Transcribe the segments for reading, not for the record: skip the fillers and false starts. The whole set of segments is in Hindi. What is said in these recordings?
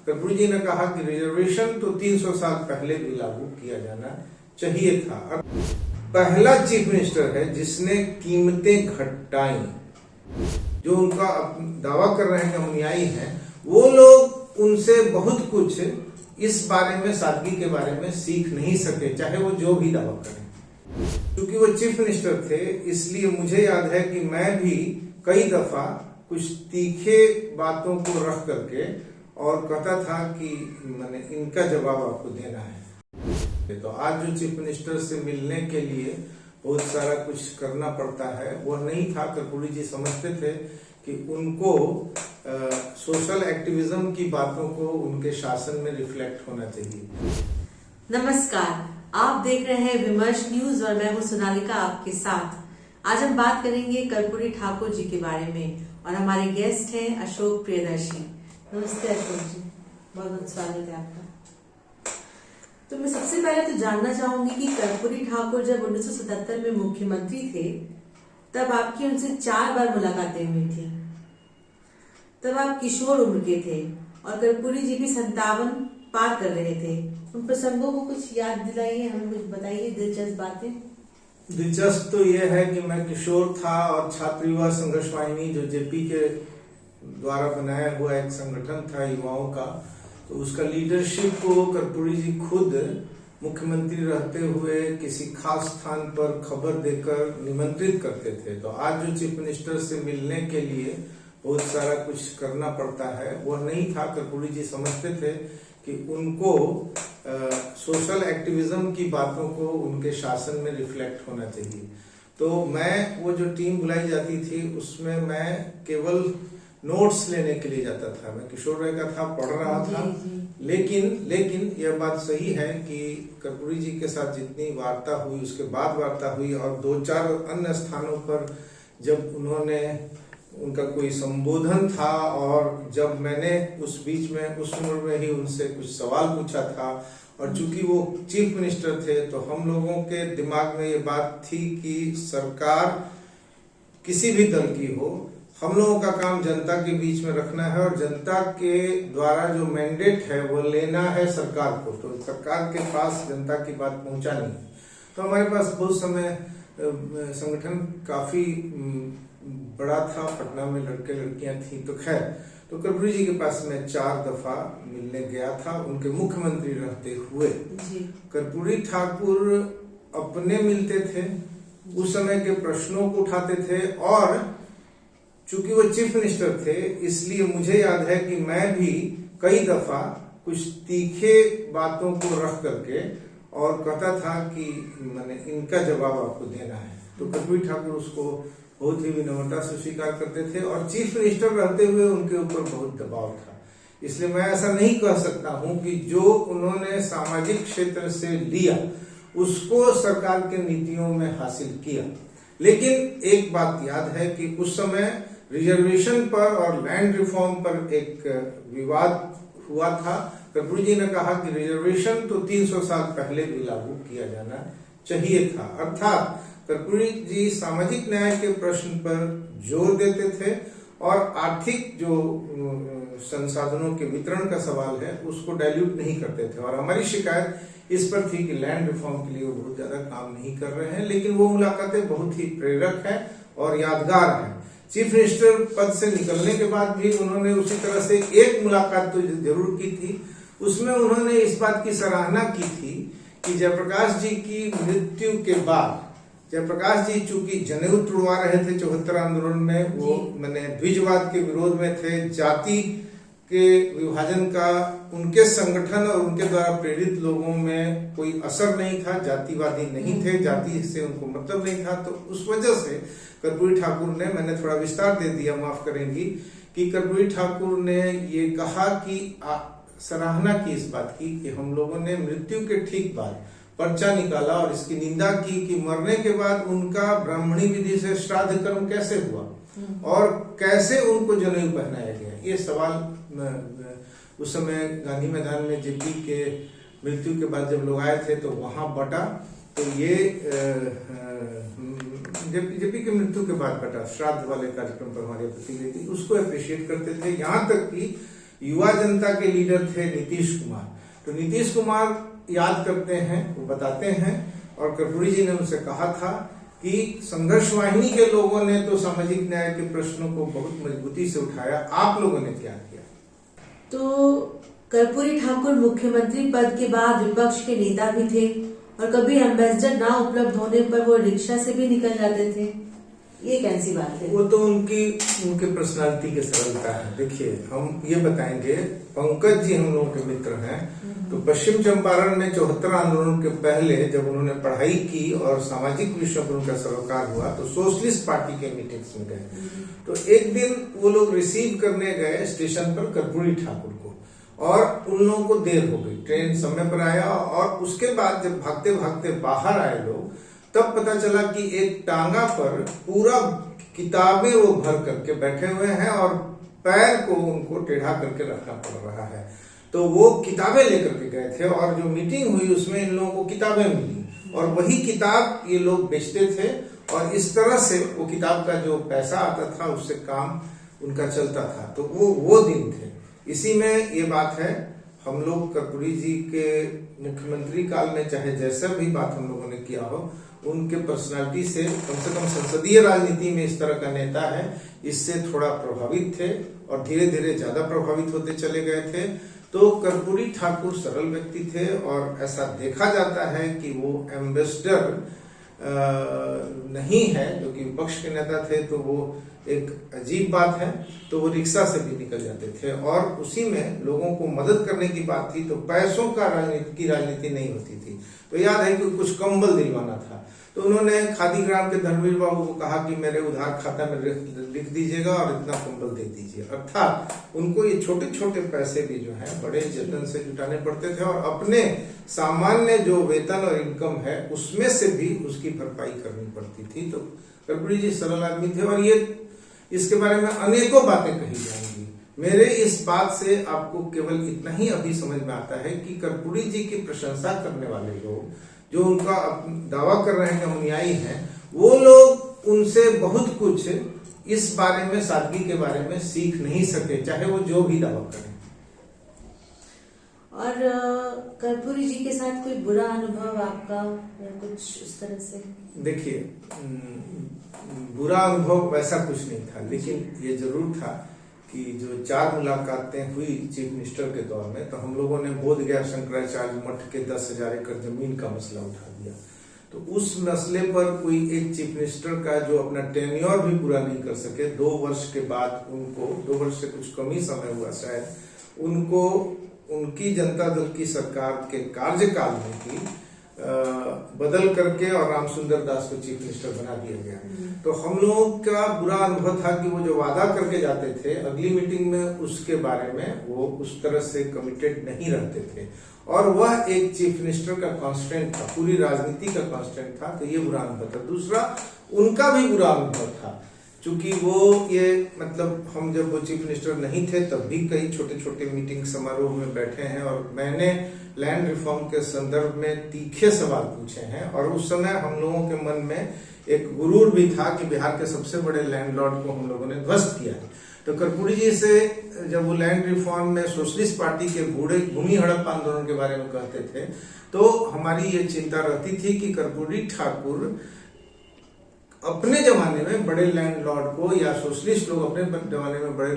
कर्पूरी जी ने कहा कि रिजर्वेशन तो 300 साल पहले भी लागू किया जाना चाहिए था। पहला चीफ मिनिस्टर है जिसने कीमतें घटाई। जो उनका दावा कर रहे हैं कि अनुयायी हैं, वो लोग उनसे बहुत कुछ इस बारे में, सादगी के बारे में सीख नहीं सके, चाहे वो जो भी दावा करें। क्योंकि वो चीफ मिनिस्टर थे, इसलिए मुझे याद है कि मैं भी कई दफा कुछ तीखे बातों को रख करके और कहता था कि मैंने इनका जवाब आपको देना है। तो आज जो चीफ मिनिस्टर से मिलने के लिए बहुत सारा कुछ करना पड़ता है, वह नहीं था। कर्पूरी जी समझते थे कि उनको सोशल एक्टिविज्म की बातों को उनके शासन में रिफ्लेक्ट होना चाहिए। नमस्कार, आप देख रहे हैं विमर्श न्यूज और मैं हूं सोनालिका आपके साथ। आज हम बात करेंगे कर्पूरी ठाकुर जी के बारे में और हमारे गेस्ट हैं अशोक प्रियदर्शी। नमस्ते अशोक जी, बहुत बहुत स्वागत है आपका। तो मैं सबसे पहले तो जानना चाहूंगी कि कर्पूरी ठाकुर जब 1977 में मुख्यमंत्री थे, तब आपकी उनसे 4 बार मुलाकातें हुई थी। तब आप किशोर उम्र के थे और कर्पूरी जी भी 57 पार कर रहे थे। उन प्रसंगों को कुछ याद दिलाइए, हमें कुछ बताइए दिलचस्प बातें। दिलचस्प तो यह है कि मैं किशोर था और छात्र युवा संघर्ष वाहिनी, जो जेपी के द्वारा बनाया हुआ एक संगठन था युवाओं का, तो उसका लीडरशिप को कर्पूरी जी खुद मुख्यमंत्री रहते हुए किसी खास स्थान पर खबर देकर निमंत्रित करते थे। तो आज जो चीफ मिनिस्टर से मिलने के लिए बहुत सारा कुछ करना पड़ता है, वह नहीं था। कर्पूरी जी समझते थे कि उनको सोशल एक्टिविज्म की बातों को उनके शासन में रिफ्लेक्ट होना चाहिए। तो मैं, वो जो टीम बुलाई जाती थी, उसमें मैं केवल नोट्स लेने के लिए जाता था। मैं किशोर राय का था, पढ़ रहा था। लेकिन यह बात सही है कि कर्पूरी जी के साथ जितनी वार्ता हुई, उसके बाद वार्ता हुई और 2-4 अन्य स्थानों पर जब उनका कोई संबोधन था, और जब मैंने उस बीच में उस उम्र में ही उनसे कुछ सवाल पूछा था, और चूंकि वो चीफ मिनिस्टर थे, तो हम लोगों के दिमाग में ये बात थी कि सरकार किसी भी दल की हो, हम लोगों का काम जनता के बीच में रखना है और जनता के द्वारा जो मैंडेट है वो लेना है सरकार को। तो सरकार के पास जनता की बात पहुंचानी है। तो हमारे पास बहुत समय संगठन काफी बड़ा था, पटना में लड़के लड़कियां थी। तो खैर, तो कर्पूरी जी के पास मैं 4 दफा मिलने गया था, उनके मुख्यमंत्री रहते हुए। कर्पूरी ठाकुर अपने मिलते थे, उस समय के प्रश्नों को उठाते थे, और चूंकि वो चीफ मिनिस्टर थे, इसलिए मुझे याद है कि मैं भी कई दफा कुछ तीखे बातों को रख करके और कहता था कि मैंने इनका जवाब आपको देना है। तो कर्पूरी ठाकुर उसको बहुत ही विनम्रता से स्वीकार करते थे, और चीफ मिनिस्टर रहते हुए उनके ऊपर बहुत दबाव था। इसलिए मैं ऐसा नहीं कह सकता हूं कि जो उन्होंने सामाजिक क्षेत्र से लिया उसको सरकार के नीतियों में हासिल किया। लेकिन एक बात याद है कि उस समय रिजर्वेशन पर और लैंड रिफॉर्म पर एक विवाद हुआ था। कर्पूरी जी ने कहा कि रिजर्वेशन तो 300 साल पहले भी लागू किया जाना चाहिए था। अर्थात कर्पूरी जी सामाजिक न्याय के प्रश्न पर जोर देते थे, और आर्थिक जो संसाधनों के वितरण का सवाल है उसको डाइल्यूट नहीं करते थे। और हमारी शिकायत इस पर थी कि लैंड रिफॉर्म के लिए वो बहुत ज्यादा काम नहीं कर रहे हैं। लेकिन वो मुलाकातें बहुत ही प्रेरक है और यादगार है। चीफ मिनिस्टर पद से निकलने के बाद भी उन्होंने उसी तरह से एक मुलाकात तो जरूर की थी। उसमें उन्होंने इस बात की सराहना की थी कि जयप्रकाश जी की मृत्यु के बाद, जयप्रकाश जी चूंकि जनेऊ तुड़वा रहे थे 74 आंदोलन में, वो मैंने द्विजवाद के विरोध में थे, जाति के विभाजन का उनके संगठन और उनके द्वारा प्रेरित लोगों में कोई असर नहीं था, जातिवादी नहीं थे, जाति से उनको मतलब नहीं था। तो उस वजह से कर्पूरी ठाकुर ने, मैंने थोड़ा विस्तार दे दिया, माफ करेंगी, कि कर्पूरी ठाकुर ने ये कहा कि सराहना की इस बात की कि हम लोगों ने मृत्यु के ठीक बाद पर्चा निकाला और इसकी निंदा की कि मरने के बाद उनका ब्राह्मणी विधि से श्राद्ध कर्म कैसे हुआ और कैसे उनको जनेऊ पहनाया गया। ये सवाल उस समय गांधी मैदान में जेपी के मृत्यु के बाद जब लोग आए थे तो वहां बटा। तो ये जेपी के मृत्यु के बाद बटा, श्राद्ध वाले कार्यक्रम पर हमारी प्रतिक्रिया थी, उसको अप्रिशिएट करते थे। यहाँ तक कि युवा जनता के लीडर थे नीतीश कुमार। तो नीतीश कुमार याद करते हैं, वो बताते हैं, और कर्पूरी जी ने उनसे कहा था कि संघर्ष वाहिनी के लोगों ने तो सामाजिक न्याय के प्रश्नों को बहुत मजबूती से उठाया, आप लोगों ने क्या किया? तो कर्पूरी ठाकुर मुख्यमंत्री पद के बाद विपक्ष के नेता भी थे और कभी एम्बेसडर ना उपलब्ध होने पर वो रिक्शा से भी निकल जाते थे। ये कैसी बात है? वो तो उनके पर्सनालिटी की सरलता है। देखिए, हम ये बताएंगे, पंकज जी हम लोगों के मित्र हैं। तो पश्चिम चंपारण में 74 आंदोलन के पहले जब उन्होंने पढ़ाई की और सामाजिक विषयों पर उनका सरोकार हुआ तो सोशलिस्ट पार्टी के मीटिंग्स में गए। तो एक दिन वो लोग रिसीव करने गए स्टेशन पर कर्पूरी ठाकुर को, और उन लोगों को देर हो गई, ट्रेन समय पर आया, और उसके बाद जब भागते भागते बाहर आए लोग, तब पता चला कि एक टांगा पर पूरा किताबें वो भर करके बैठे हुए हैं और पैर को उनको टेढ़ा करके रखना पड़ रहा है। तो वो किताबें लेकर के गए थे, और जो मीटिंग हुई उसमें इन लोगों को किताबें मिली, और वही किताब ये लोग बेचते थे, और इस तरह से वो किताब का जो पैसा आता था उससे काम उनका चलता था। तो वो दिन थे। इसी में ये बात है, हम लोग कर्पूरी जी के मुख्यमंत्री काल में चाहे जैसा भी बात हम लोगों ने किया हो, उनके पर्सनालिटी से कम संसदीय राजनीति में इस तरह का नेता है, इससे थोड़ा प्रभावित थे और धीरे धीरे ज्यादा प्रभावित होते चले गए थे। तो कर्पूरी ठाकुर सरल व्यक्ति थे, और ऐसा देखा जाता है कि वो एम्बेसडर नहीं है, जो कि विपक्ष के नेता थे, तो वो एक अजीब बात है। तो वो रिक्शा से भी निकल जाते थे, और उसी में लोगों को मदद करने की बात थी, तो पैसों का राजनीति नहीं होती थी। तो याद है कि कुछ कंबल दिलवाना था, तो उन्होंने खादी ग्राम के धर्मवीर बाबू को कहा कि मेरे उधार खाता में लिख दीजिएगा और इतना कंबल दे दीजिए। अर्थात उनको ये छोटे छोटे पैसे भी जो है बड़े जतन से जुटाने पड़ते थे, और अपने सामान्य जो वेतन और इनकम है उसमें से भी उसकी भरपाई करनी पड़ती थी। तो कर्पूरी जी सरल आदमी थे, और ये इसके बारे में अनेकों बातें कही जाएंगी। मेरे इस बात से आपको केवल इतना ही अभी समझ में आता है कि कर्पूरी जी की प्रशंसा करने वाले लोग, जो उनका दावा कर रहे हैं कि अनुयायी हैं, वो लोग उनसे बहुत कुछ इस बारे में, सादगी के बारे में सीख नहीं सके, चाहे वो जो भी दावा करें। और कर्पूरी जी के साथ कोई बुरा अनुभव आपका या कुछ इस तरह से? देखिए, बुरा अनुभव वैसा कुछ नहीं था, लेकिन ये जरूर था कि जो 4 मुलाकातें हुई चीफ मिनिस्टर के दौर में, तो हम लोगों ने बोधगया शंकराचार्य मठ के 10,000 एकड़ जमीन का मसला उठा दिया। तो उस मसले पर कोई एक चीफ मिनिस्टर का जो अपना टेन्योर भी पूरा नहीं कर सके, 2 वर्ष के बाद उनको, 2 वर्ष से कुछ कम ही समय हुआ शायद, उनको उनकी जनता दल की सरकार के कार्यकाल में ही बदल करके और रामसुंदर दास को चीफ मिनिस्टर बना दिया गया। तो हम लोगों का बुरा अनुभव था कि वो जो वादा करके जाते थे अगली मीटिंग में, उसके बारे में वो उस तरह से कमिटेड नहीं रहते थे, और वह एक चीफ मिनिस्टर का कांस्टेंट था, पूरी राजनीति का कांस्टेंट था। तो ये बुरा अनुभव था। दूसरा, उनका भी बुरा अनुभव था, क्योंकि वो ये मतलब हम जब वो चीफ मिनिस्टर नहीं थे तब भी कई छोटे छोटे मीटिंग समारोह में बैठे हैं, और मैंने लैंड रिफॉर्म के संदर्भ में तीखे सवाल पूछे हैं, और उस समय हम लोगों के मन में एक गुरूर भी था कि बिहार के सबसे बड़े लैंडलॉर्ड को हम लोगों ने ध्वस्त किया है। तो कर्पूरी जी से जब वो लैंड रिफॉर्म में सोशलिस्ट पार्टी के भूमि हड़प आंदोलन के बारे में कहते थे, तो हमारी ये चिंता रहती थी कि कर्पूरी ठाकुर अपने जमाने में बड़े लैंडलॉर्ड को, या सोशलिस्ट लोग अपने जमाने में बड़े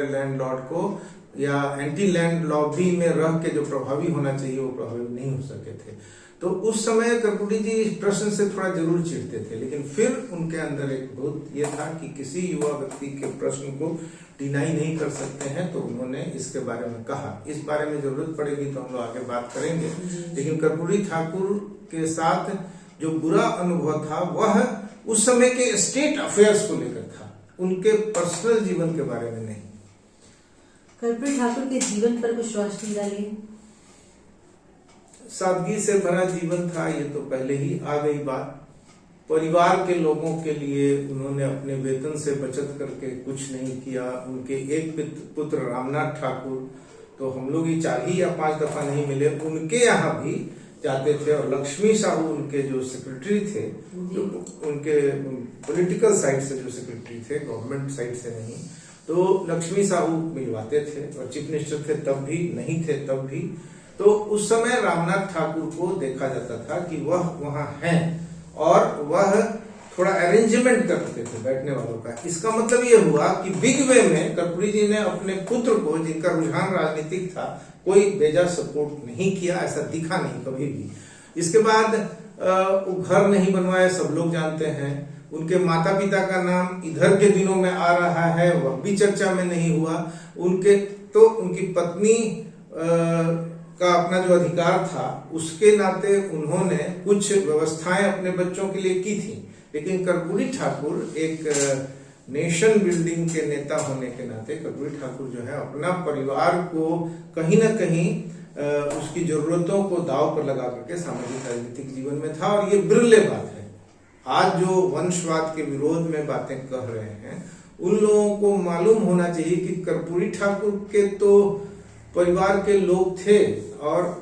लैंडलॉर्ड को या एंटी लैंड लॉबी में रह के जो प्रभावी होना चाहिए वो प्रभावी नहीं हो सके थे। तो उस समय कर्पूरी जी इस प्रश्न से थोड़ा जरूर चिढ़ते थे, लेकिन फिर उनके अंदर एक बहुत ये था कि किसी युवा व्यक्ति के प्रश्न को डिनाई नहीं कर सकते हैं, तो उन्होंने इसके बारे में कहा। इस बारे में जरूरत पड़ेगी तो हम लोग आगे बात करेंगे, लेकिन कर्पूरी ठाकुर के साथ जो बुरा अनुभव था वह उस समय के स्टेट अफेयर्स को लेकर था, उनके पर्सनल जीवन के बारे में नहीं। कर्पूरी ठाकुर के जीवन पर कुछ रोशनी डालिए। सादगी से भरा जीवन था, ये तो पहले ही आ गई बात। परिवार के लोगों के लिए उन्होंने अपने वेतन से बचत करके कुछ नहीं किया। उनके एक पुत्र रामनाथ ठाकुर तो हम लोग ही 4 या 5 दफा नहीं मिले, उनके यहाँ भी जाते थे, और लक्ष्मी साहू उनके जो सेक्रेटरी थे, जो उनके पॉलिटिकल साइड से जो सेक्रेटरी थे, गवर्नमेंट साइड से नहीं, तो लक्ष्मी साहू मिलवाते थे, और चीफ मिनिस्टर थे तब भी, नहीं थे तब भी। तो उस समय रामनाथ ठाकुर को देखा जाता था कि वह वहां हैं और वह थोड़ा अरेंजमेंट करते थे बैठने वालों का। इसका मतलब ये हुआ कि बिग वे में कर्पूरी जी ने अपने पुत्र को, जिनका रुझान राजनीतिक था, कोई बेजा सपोर्ट नहीं किया, ऐसा दिखा नहीं कभी भी। इसके बाद वो घर नहीं बनवाए, सब लोग जानते हैं। उनके माता पिता का नाम इधर के दिनों में आ रहा है, वह भी चर्चा में नहीं हुआ। उनकी पत्नी का अपना जो अधिकार था, उसके नाते उन्होंने कुछ व्यवस्थाएं अपने बच्चों के लिए की थी। लेकिन कर्पूरी ठाकुर एक नेशन बिल्डिंग के नेता होने के नाते कर्पूरी ठाकुर जो है अपना परिवार को कहीं ना कहीं उसकी जरूरतों को दांव पर लगा करके सामाजिक राजनीतिक जीवन में था। और ये बिरले बात है। आज जो वंशवाद के विरोध में बातें कह रहे हैं, उन लोगों को मालूम होना चाहिए कि कर्पूरी ठाकुर के तो परिवार के लोग थे और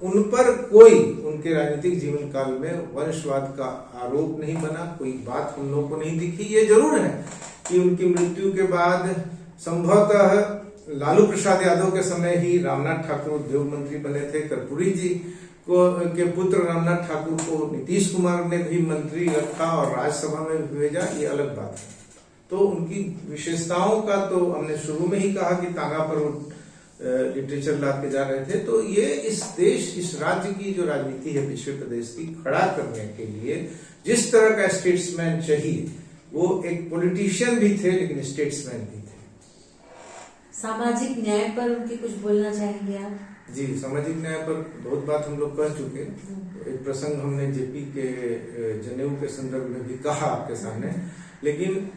उन पर कोई उनके राजनीतिक जीवन काल में वंशवाद का आरोप नहीं बना, कोई बात हम लोग को नहीं दिखी। ये जरूर है कि उनकी मृत्यु के बाद संभवतः लालू प्रसाद यादव के समय ही रामनाथ ठाकुर उद्योग मंत्री बने थे। कर्पूरी जी के पुत्र रामनाथ ठाकुर को नीतीश कुमार ने भी मंत्री रखा और राज्यसभा में भी भेजा, ये अलग बात है। तो उनकी विशेषताओं का तो हमने शुरू में ही कहा कि तांगा पर लिटरेचर लाद के जा रहे थे। तो ये इस देश, इस राज्य की जो राजनीति है पिछड़े प्रदेश की, खड़ा करने के लिए जिस तरह का स्टेट्समैन चाहिए, वो एक पॉलिटिशियन भी थे लेकिन स्टेट्समैन भी थे। सामाजिक न्याय पर उनके कुछ बोलना चाहेंगे आप? जी, सामाजिक न्याय पर बहुत बात हम लोग कह चुके। एक प्रसंग हमने जेपी के जनेऊ के संदर्भ में भी कहा आपके सामने, लेकिन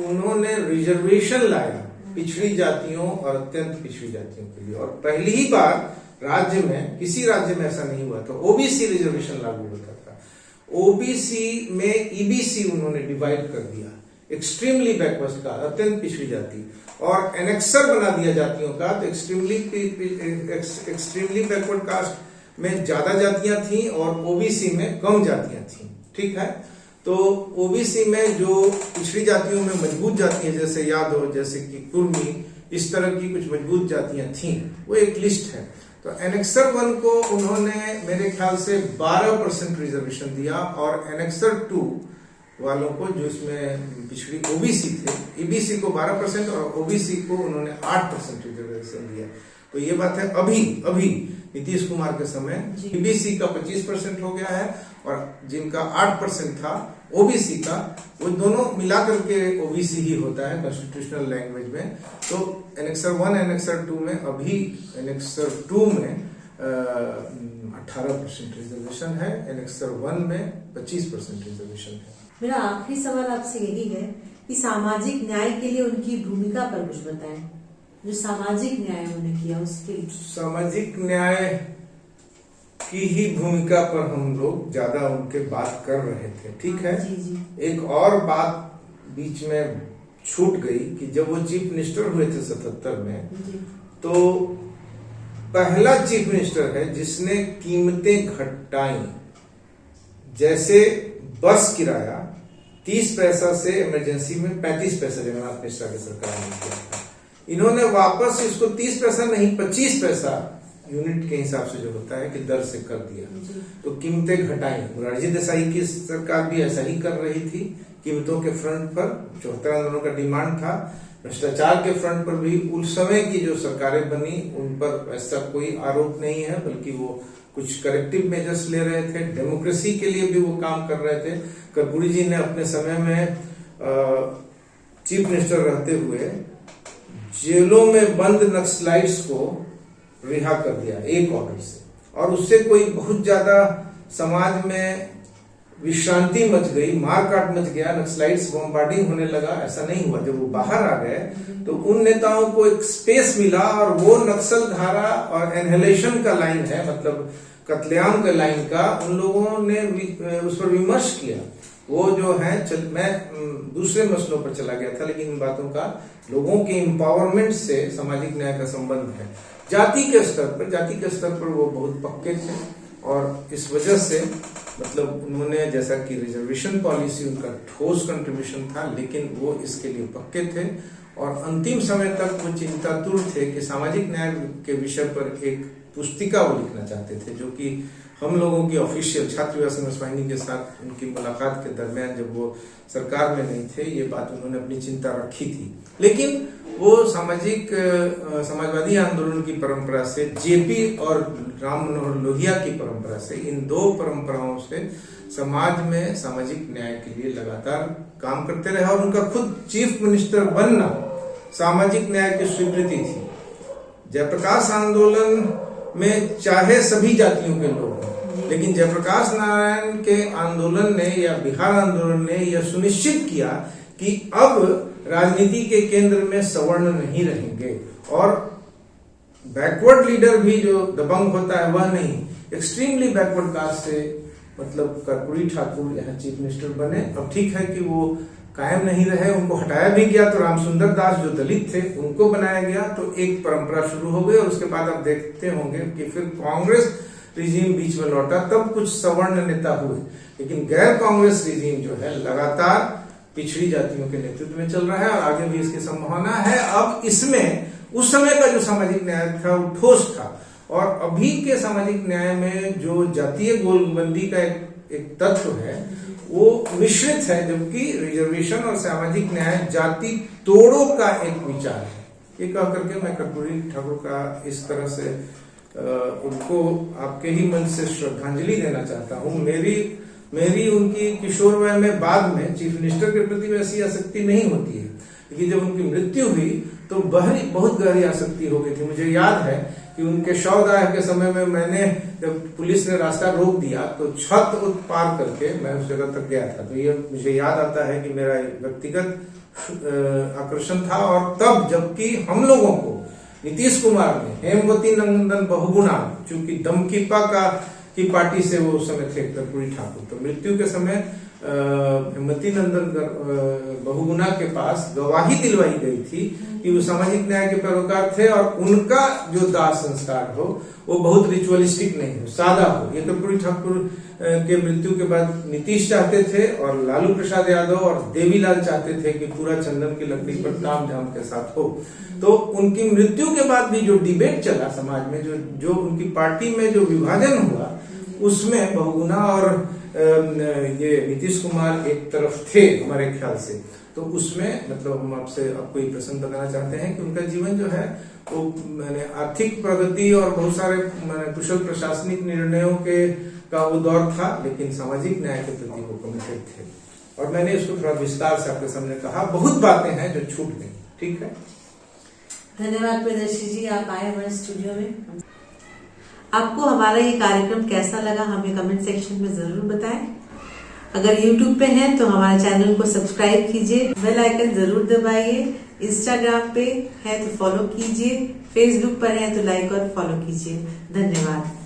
उन्होंने रिजर्वेशन लाया पिछड़ी जातियों और अत्यंत पिछड़ी जातियों के लिए। और पहली ही बार राज्य में, किसी राज्य में ऐसा नहीं हुआ था, ओबीसी रिजर्वेशन लागू होता था। ओबीसी में ईबीसी उन्होंने डिवाइड कर दिया, एक्सट्रीमली बैकवर्ड का, अत्यंत पिछड़ी जाति, और एनेक्सर बना दिया जातियों का। तो एक्सट्रीमली बैकवर्ड कास्ट में ज्यादा जातियां थी और ओबीसी में कम जातियां थी। ठीक है। तो ओबीसी में जो पिछड़ी जातियों में मजबूत जातियां, जैसे यादव, जैसे कि कुर्मी, इस तरह की कुछ मजबूत जातियां थी, वो एक लिस्ट है। तो एनेक्सर 1 को उन्होंने मेरे ख्याल से 12% रिजर्वेशन दिया, और एनेक्सर 2 वालों को, जो इसमें पिछड़ी ओबीसी थे, ईबीसी को 12% और ओबीसी को उन्होंने 8% रिजर्वेशन दिया। तो ये बात है अभी नीतीश कुमार के समय ईबीसी का 25% हो गया है, और जिनका 8% था ओबीसी का, वो दोनों मिलाकर के ओबीसी ही होता है कॉन्स्टिट्यूशनल लैंग्वेज में। तो एनेक्सर 1, एनेक्सर 2 में, अभी एनेक्सर 2 में 18% रिजर्वेशन है, एनेक्सर 1 में 25% रिजर्वेशन है। मेरा आखिरी सवाल आपसे यही है कि सामाजिक न्याय के लिए उनकी भूमिका पर कुछ बताएं, जो सामाजिक न्याय उन्होंने किया उसके लिए। सामाजिक न्याय की ही भूमिका पर हम लोग ज्यादा उनके बात कर रहे थे। ठीक है। जी जी। एक और बात बीच में छूट गई कि जब वो चीफ मिनिस्टर हुए थे 77 में, तो पहला चीफ मिनिस्टर है जिसने कीमतें घटाई। जैसे बस किराया 30 पैसा से इमरजेंसी में 35 पैसा जगन्नाथ मिश्रा की सरकार ने किया था। इन्होंने वापस इसको 30 पैसा नहीं 25 पैसा यूनिट के हिसाब से जो होता है कि दर से कर दिया। तो कीमतें घटाई। मोरारजी देसाई की सरकार भी ऐसा ही कर रही थी। कीमतों के फ्रंट पर 74 आंदोलनों का डिमांड था। भ्रष्टाचार के फ्रंट पर भी उस समय की जो सरकारें बनी उन पर ऐसा कोई आरोप नहीं है, बल्कि वो कुछ करेक्टिव मेजर्स ले रहे थे। डेमोक्रेसी के लिए भी वो काम कर रहे थे। कर्पूरी जी ने अपने समय में चीफ मिनिस्टर रहते हुए जेलों में बंद नक्सलाइट्स को रिहा कर दिया एक ऑर्डर से, और उससे कोई बहुत ज्यादा समाज में विश्रांति मच गई, मारकाट मच गया, नक्सलाइट्स बॉम्बार्डिंग होने लगा, ऐसा नहीं हुआ। जब वो बाहर आ गए तो उन नेताओं को एक स्पेस मिला, और वो नक्सल धारा और एनहेलेशन का लाइन है, मतलब कत्लेआम का लाइन का, उन लोगों ने उस पर विमर्श किया। वो जो है मैं दूसरे मसलों पर चला गया था, लेकिन इन बातों का लोगों के एम्पावरमेंट से सामाजिक न्याय का संबंध है। जाति के स्तर पर वो बहुत पक्के थे, और इस वजह से मतलब उन्होंने, जैसा कि रिजर्वेशन पॉलिसी उनका ठोस कंट्रीब्यूशन था, लेकिन वो इसके लिए पक्के थे। और अंतिम समय तक वो चिंतातुर थे कि सामाजिक न्याय के विषय पर एक पुस्तिका वो लिखना चाहते थे, जो कि हम लोगों की ऑफिशियल छात्र युवा संघर्ष वाहिनी के साथ उनकी मुलाकात के दरमियान जब वो सरकार में नहीं थे, ये बात उन्होंने अपनी चिंता रखी थी। लेकिन वो समाजवादी आंदोलन की परंपरा से, जेपी और राम मनोहर लोहिया की परंपरा से, इन दो परंपराओं से समाज में सामाजिक न्याय के लिए लगातार काम करते रहे और उनका खुद चीफ मिनिस्टर बनना सामाजिक न्याय की स्वीकृति थी। जयप्रकाश आंदोलन में चाहे सभी जातियों के लोग हों, लेकिन जयप्रकाश नारायण के आंदोलन ने या बिहार आंदोलन ने यह सुनिश्चित किया कि अब राजनीति के केंद्र में सवर्ण नहीं रहेंगे और बैकवर्ड लीडर भी जो दबंग होता है वह नहीं, एक्सट्रीमली बैकवर्ड कास्ट से मतलब कर्पूरी ठाकुर यहाँ चीफ मिनिस्टर बने। अब ठीक है कि वो कायम नहीं रहे, उनको हटाया भी गया, तो रामसुंदर दास जो दलित थे उनको बनाया गया, तो एक परंपरा शुरू हो गई। और उसके बाद आप देखते होंगे कि फिर कांग्रेस रिजीम बीच में लौटा, तब कुछ सवर्ण नेता हुए, लेकिन गैर कांग्रेस रिजीम जो है लगातार पिछड़ी जातियों के नेतृत्व में चल रहा है और आगे भी इसकी संभावना है। अब इसमें उस समय का जो सामाजिक न्याय था वो ठोस था, और अभी के सामाजिक न्याय में जो जातीय गोलबंदी का एक तत्व है वो मिश्रित है, जबकि रिजर्वेशन और सामाजिक न्याय जाति तोड़ों का एक विचार है। ये कह करके मैं कर्पूरी ठाकुर का इस तरह से उनको आपके ही मन से श्रद्धांजलि देना चाहता हूँ। मेरी उनकी किशोर वय में बाद में चीफ मिनिस्टर के प्रति वैसी आसक्ति नहीं होती है, लेकिन जब उनकी मृत्यु हुई तो बहुत गहरी आसक्ति हो गई थी। मुझे याद है कि उनके शवदाह के समय में मैंने, जब पुलिस ने रास्ता रोक दिया तो छत पार करके मैं उस जगह तक गया था, तो ये मुझे याद आता है कि मेरा व्यक्तिगत आकर्षण था। और तब जबकि हम लोगों को नीतीश कुमार ने हेमवती नंदन बहुगुणा, चूंकि दमकीपा की पार्टी से वो उस समय थे कर्पूरी ठाकुर, तो मृत्यु के समय हेमवती नंदन बहुगुणा के पास गवाही दिलवाई गई थी कि वो सामाजिक न्याय के पैरोकार थे और उनका जो दाह संस्कार हो वो बहुत रिचुअलिस्टिक नहीं हो, सादा हो। ये कर्पूरी ठाकुर के मृत्यु के बाद नीतीश चाहते थे और लालू प्रसाद यादव और देवीलाल चाहते थे कि पूरा चंदन की लकड़ी पर ताम झाम के साथ हो। तो उनकी मृत्यु के बाद भी जो डिबेट चला समाज में, जो उनकी पार्टी में जो विभाजन हुआ, उसमें बहुगुणा और ये नीतीश कुमार एक तरफ थे हमारे ख्याल से। तो उसमें मतलब हम आपको ये प्रसंग बताना चाहते हैं कि उनका जीवन जो है वो मैंने आर्थिक प्रगति और बहुत सारे कुशल प्रशासनिक निर्णयों का वो दौर था, लेकिन सामाजिक न्याय के प्रति वो कमिटेड थे। और मैंने इसको थोड़ा विस्तार से आपके सामने कहा, बहुत बातें हैं जो छूट गई। ठीक है, धन्यवाद प्रियदर्शी जी, आप आए हमारे स्टूडियो में। आपको हमारा ये कार्यक्रम कैसा लगा हमें कमेंट सेक्शन में जरूर बताएं। अगर YouTube पे हैं तो हमारे चैनल को सब्सक्राइब कीजिए, बेल आइकन जरूर दबाइए। इंस्टाग्राम पे है तो फॉलो कीजिए, फेसबुक पर है तो लाइक और फॉलो कीजिए। धन्यवाद।